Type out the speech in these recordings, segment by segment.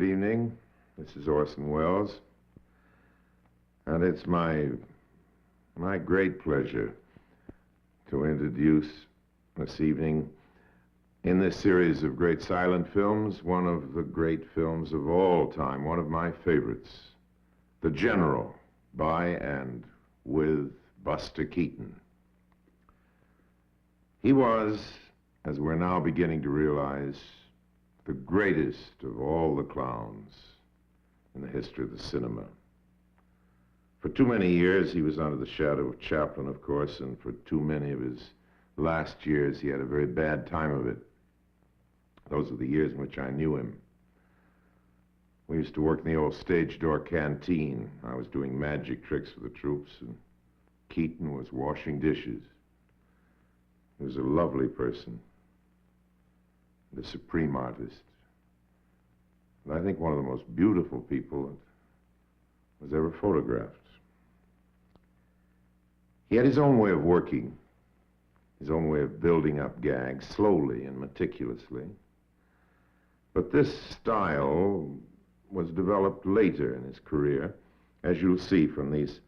Good evening. This is Orson Welles. And it's my great pleasure to introduce this evening, in this series of great silent films, one of the great films of all time, one of my favorites, The General, by and with Buster Keaton. He was, as we're now beginning to realize, the greatest of all the clowns in the history of the cinema. For too many years, he was under the shadow of Chaplin, of course, and for too many of his last years, he had a very bad time of it. Those are the years in which I knew him. We used to work in the old stage door canteen. I was doing magic tricks for the troops, and Keaton was washing dishes. He was a lovely person, the supreme artist, and I think one of the most beautiful people that was ever photographed. He had his own way of working, his own way of building up gags, slowly and meticulously. But this style was developed later in his career, as you'll see from these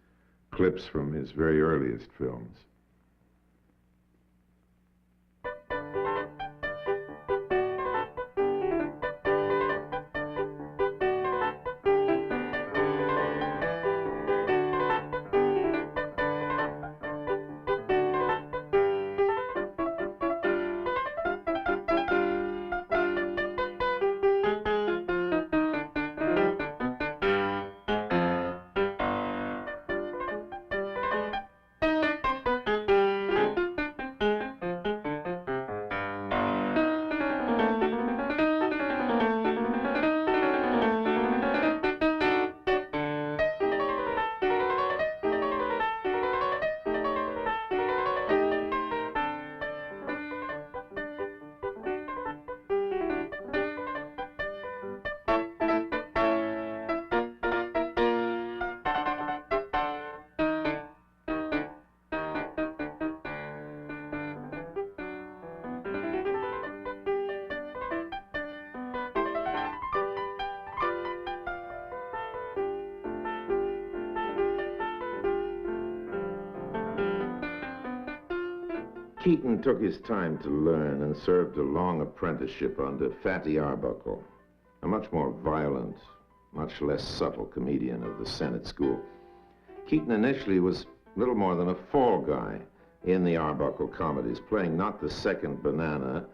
clips from his very earliest films. Keaton took his time to learn and served a long apprenticeship under Fatty Arbuckle, a much more violent, much less subtle comedian of the Senate School. Keaton initially was little more than a fall guy in the Arbuckle comedies, playing not the second banana,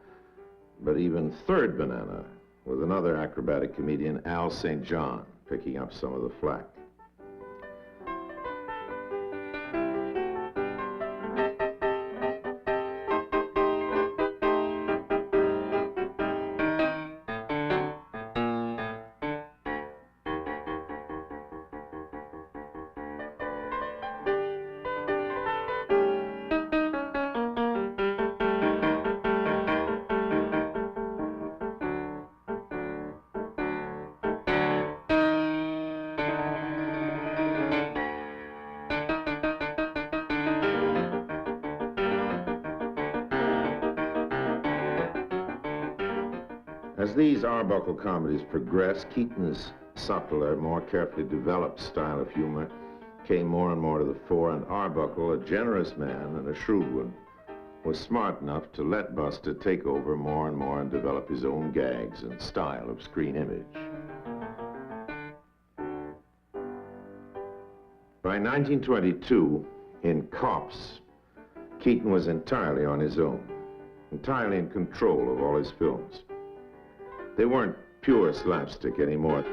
but even third banana, with another acrobatic comedian, Al St. John, picking up some of the flack. As these Arbuckle comedies progressed, Keaton's subtler, more carefully developed style of humor came more and more to the fore, and Arbuckle, a generous man and a shrewd one, was smart enough to let Buster take over more and more and develop his own gags and style of screen image. By 1922, in Cops, Keaton was entirely on his own, entirely in control of all his films. They weren't pure slapstick anymore.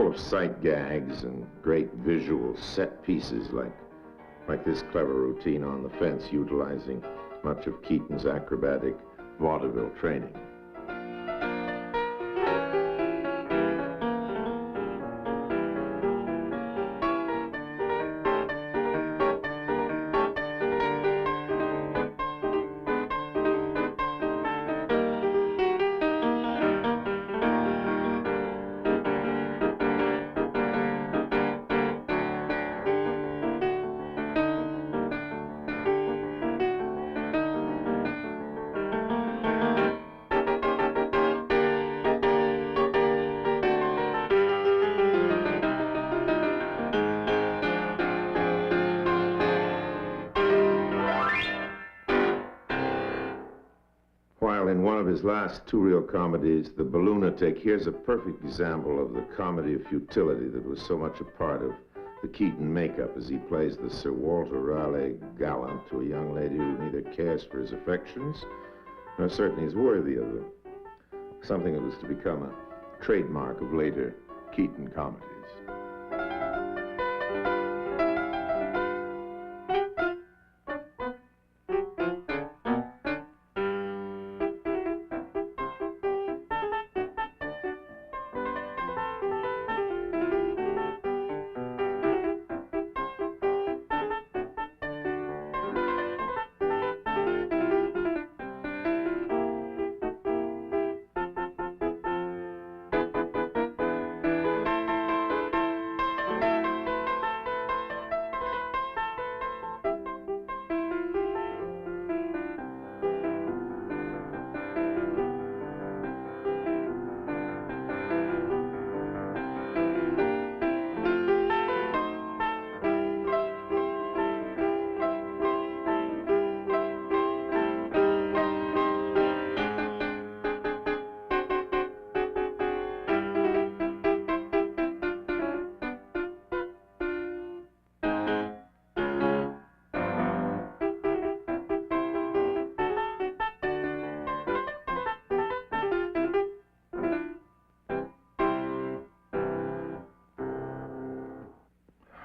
full of sight gags and great visual set pieces like this clever routine on the fence utilizing much of Keaton's acrobatic vaudeville training. While in one of his last two reel comedies, The Balloonatic, here's a perfect example of the comedy of futility that was so much a part of the Keaton makeup as he plays the Sir Walter Raleigh gallant to a young lady who neither cares for his affections nor certainly is worthy of them. Something that was to become a trademark of later Keaton comedies.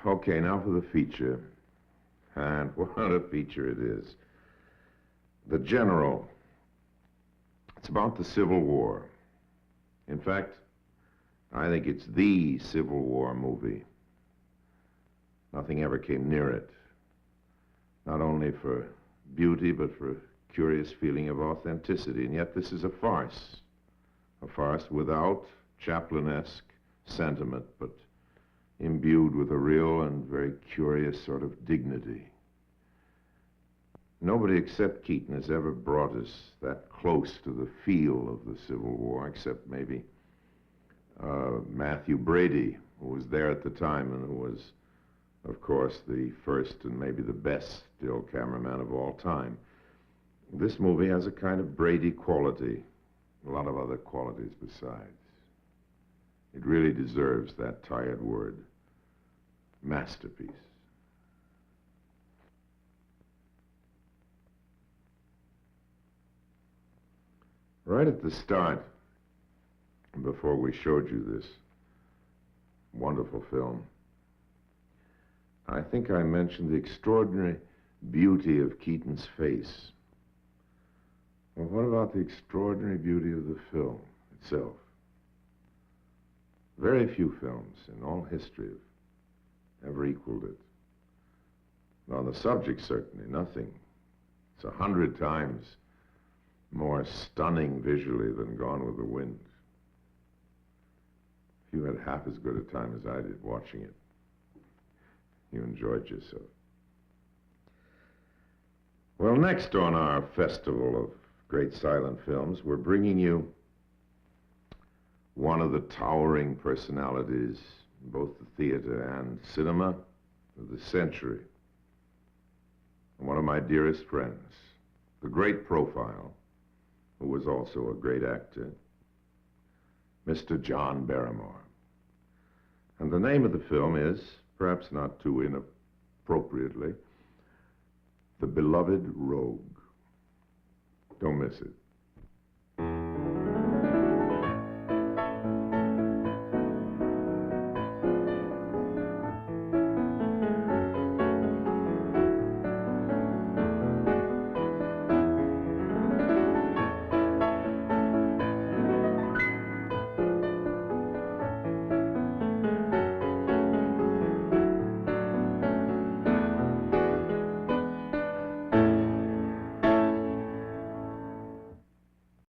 Okay, now for the feature. And what a feature it is. The General. It's about the Civil War. In fact, I think it's the Civil War movie. Nothing ever came near it. Not only for beauty, but for a curious feeling of authenticity. And yet this is a farce. A farce without Chaplin-esque sentiment, but imbued with a real and very curious sort of dignity. Nobody except Keaton has ever brought us that close to the feel of the Civil War, except maybe Matthew Brady, who was there at the time and who was, of course, the first and maybe the best still cameraman of all time. This movie has a kind of Brady quality, a lot of other qualities besides. It really deserves that tired word, masterpiece. Right at the start, before we showed you this wonderful film, I think I mentioned the extraordinary beauty of Keaton's face. Well, what about the extraordinary beauty of the film itself? Very few films in all history have ever equaled it. On the subject, certainly, nothing. It's 100 times more stunning visually than Gone with the Wind. If you had half as good a time as I did watching it, you enjoyed yourself. Well, next on our festival of great silent films, we're bringing you one of the towering personalities in both the theater and cinema of the century. And one of my dearest friends, the great profile, who was also a great actor, Mr. John Barrymore. And the name of the film is, perhaps not too inappropriately, The Beloved Rogue. Don't miss it.